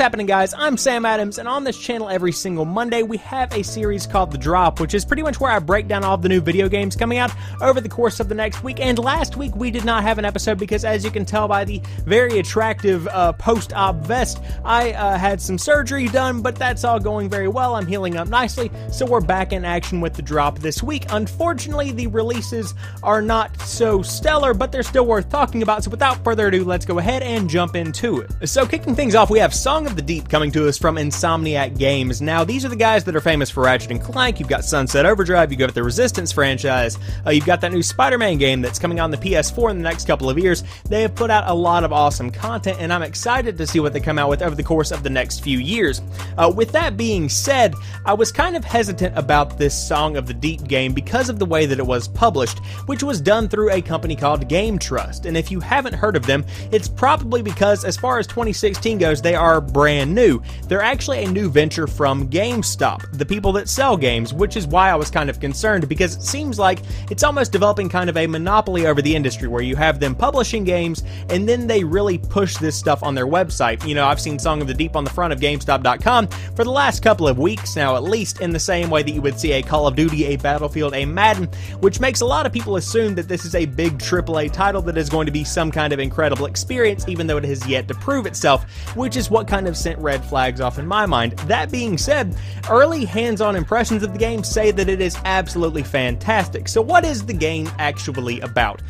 happening, guys? I'm Sam Adams, and on this channel every single Monday we have a series called The Drop, which is pretty much where I break down all of the new video games coming out over the course of the next week. And last week we did not have an episode because, as you can tell by the very attractive post-op vest, I had some surgery done, but that's all going very well. I'm healing up nicely, so we're back in action with The Drop this week. Unfortunately, the releases are not so stellar, but they're still worth talking about, so without further ado, let's go ahead and jump into it. So kicking things off, we have Song of the Deep coming to us from Insomniac Games. Now, these are the guys that are famous for Ratchet & Clank. You've got Sunset Overdrive, you've got the Resistance franchise, you've got that new Spider-Man game that's coming on the PS4 in the next couple of years. They have put out a lot of awesome content, and I'm excited to see what they come out with over the course of the next few years. With that being said, I was kind of hesitant about this Song of the Deep game because of the way that it was published, which was done through a company called GameTrust. And if you haven't heard of them, it's probably because, as far as 2016 goes, they are brand new. They're actually a new venture from GameStop, the people that sell games, which is why I was kind of concerned, because it seems like it's almost developing kind of a monopoly over the industry, where you have them publishing games and then they really push this stuff on their website. You know, I've seen Song of the Deep on the front of GameStop.com for the last couple of weeks now, at least, in the same way that you would see a Call of Duty, a Battlefield, a Madden, which makes a lot of people assume that this is a big AAA title that is going to be some kind of incredible experience, even though it has yet to prove itself, which is what kind of sent red flags off in my mind. That being said, early hands-on impressions of the game say that it is absolutely fantastic. So what is the game actually about?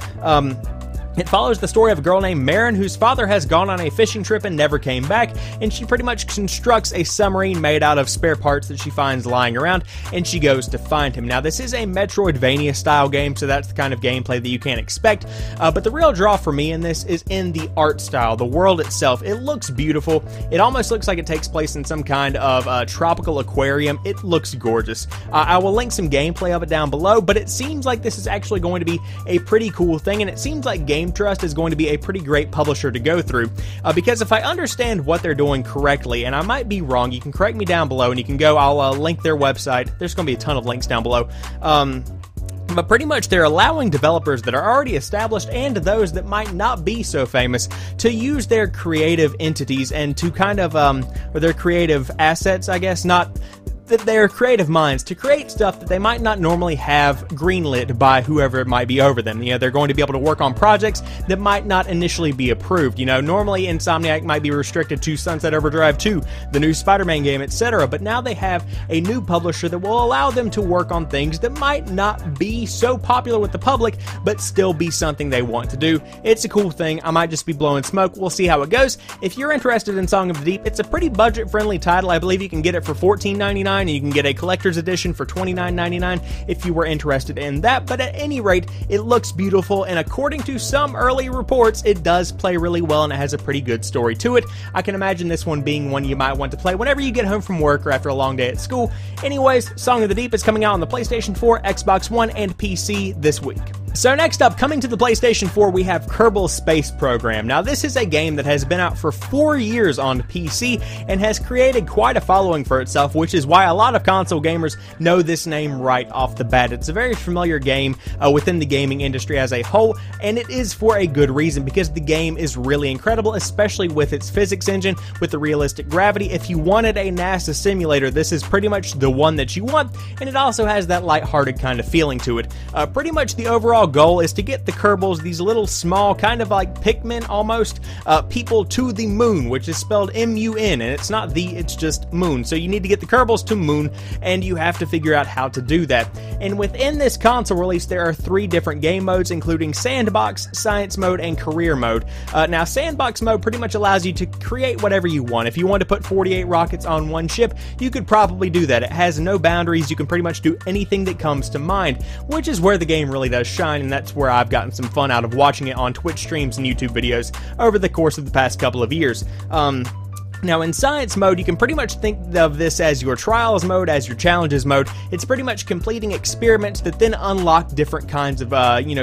It follows the story of a girl named Marin, whose father has gone on a fishing trip and never came back, and she pretty much constructs a submarine made out of spare parts that she finds lying around, and she goes to find him. Now, this is a Metroidvania style game, so that's the kind of gameplay that you can expect, but the real draw for me in this is in the art style, the world itself. It looks beautiful. It almost looks like it takes place in some kind of tropical aquarium. It looks gorgeous. I will link some gameplay of it down below, but it seems like this is actually going to be a pretty cool thing, and it seems like GameTrust is going to be a pretty great publisher to go through, because if I understand what they're doing correctly, and I might be wrong, you can correct me down below, and you can go, I'll link their website. There's going to be a ton of links down below. But pretty much they're allowing developers that are already established and those that might not be so famous to use their creative entities and to kind of, or their creative assets, I guess, not that their creative minds, to create stuff that they might not normally have greenlit by whoever it might be over them. You know, they're going to be able to work on projects that might not initially be approved. You know, normally Insomniac might be restricted to Sunset Overdrive 2, the new Spider-Man game, etc., but now they have a new publisher that will allow them to work on things that might not be so popular with the public, but still be something they want to do. It's a cool thing. I might just be blowing smoke. We'll see how it goes. If you're interested in Song of the Deep, it's a pretty budget-friendly title. I believe you can get it for $14.99, and you can get a collector's edition for $29.99 if you were interested in that. But at any rate, it looks beautiful, and according to some early reports, it does play really well, and it has a pretty good story to it. I can imagine this one being one you might want to play whenever you get home from work or after a long day at school. Anyways, Song of the Deep is coming out on the PlayStation 4, Xbox One, and PC this week. So next up, coming to the PlayStation 4, we have Kerbal Space Program. Now, this is a game that has been out for 4 years on PC and has created quite a following for itself, which is why a lot of console gamers know this name right off the bat. It's a very familiar game within the gaming industry as a whole, and it is for a good reason, because the game is really incredible, especially with its physics engine, with the realistic gravity. If you wanted a NASA simulator, this is pretty much the one that you want, and it also has that lighthearted kind of feeling to it. Pretty much the overall goal is to get the Kerbals, these little small, kind of like Pikmin almost, people to the moon, which is spelled M-U-N, and it's not it's just moon. So you need to get the Kerbals to moon, and you have to figure out how to do that. And within this console release, there are 3 different game modes, including Sandbox, Science Mode, and Career Mode. Now, Sandbox Mode pretty much allows you to create whatever you want. If you want to put 48 rockets on one ship, you could probably do that. It has no boundaries. You can pretty much do anything that comes to mind, which is where the game really does shine, and that's where I've gotten some fun out of watching it on Twitch streams and YouTube videos over the course of the past couple of years. Now, in Science Mode, you can pretty much think of this as your Trials mode, as your Challenges mode. It's pretty much completing experiments that then unlock different kinds of,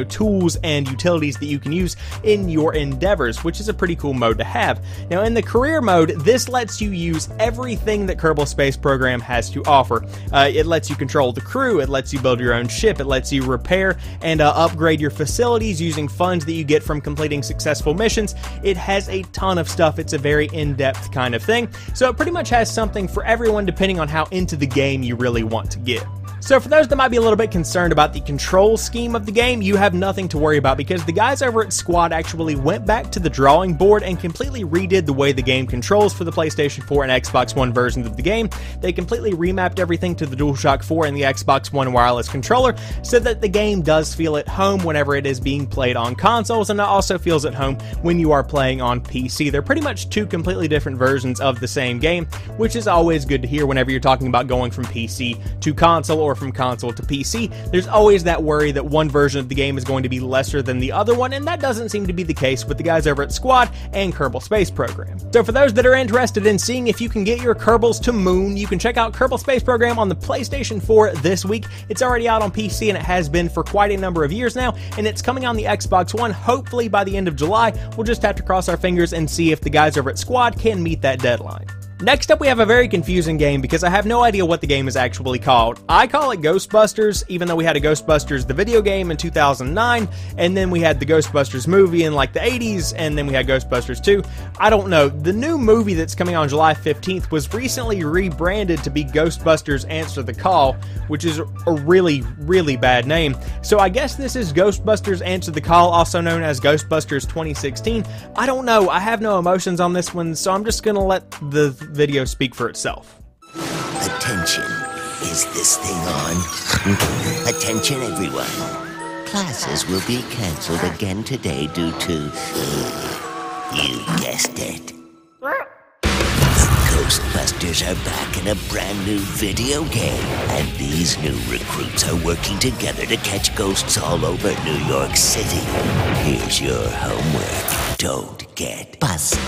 tools and utilities that you can use in your endeavors, which is a pretty cool mode to have. Now, in the Career Mode, this lets you use everything that Kerbal Space Program has to offer. It lets you control the crew, it lets you build your own ship, it lets you repair and upgrade your facilities using funds that you get from completing successful missions. It has a ton of stuff. It's a very in-depth kind kind of thing, so it pretty much has something for everyone depending on how into the game you really want to get. So for those that might be a little bit concerned about the control scheme of the game, you have nothing to worry about because the guys over at Squad actually went back to the drawing board and completely redid the way the game controls for the PlayStation 4 and Xbox One versions of the game. They completely remapped everything to the DualShock 4 and the Xbox One wireless controller so that the game does feel at home whenever it is being played on consoles, and it also feels at home when you are playing on PC. They're pretty much two completely different versions of the same game, which is always good to hear whenever you're talking about going from PC to console or from console to PC. There's always that worry that one version of the game is going to be lesser than the other one, and that doesn't seem to be the case with the guys over at Squad and Kerbal Space Program. So for those that are interested in seeing if you can get your Kerbals to Moon, you can check out Kerbal Space Program on the PlayStation 4 this week. It's already out on PC and it has been for quite a number of years now, and it's coming on the Xbox One hopefully by the end of July. We'll just have to cross our fingers and see if the guys over at Squad can meet that deadline. Next up, we have a very confusing game because I have no idea what the game is actually called. I call it Ghostbusters, even though we had a Ghostbusters the video game in 2009, and then we had the Ghostbusters movie in like the 80s, and then we had Ghostbusters 2. I don't know. The new movie that's coming on July 15th was recently rebranded to be Ghostbusters Answer the Call, which is a really, really bad name. So I guess this is Ghostbusters Answer the Call, also known as Ghostbusters 2016. I don't know. I have no emotions on this one, so I'm just gonna let the video speak for itself. Attention, is this thing on? Attention everyone. Classes will be cancelled again today due to, you guessed it. Ghostbusters are back in a brand new video game, and these new recruits are working together to catch ghosts all over New York City. Here's your homework. Don't get busted.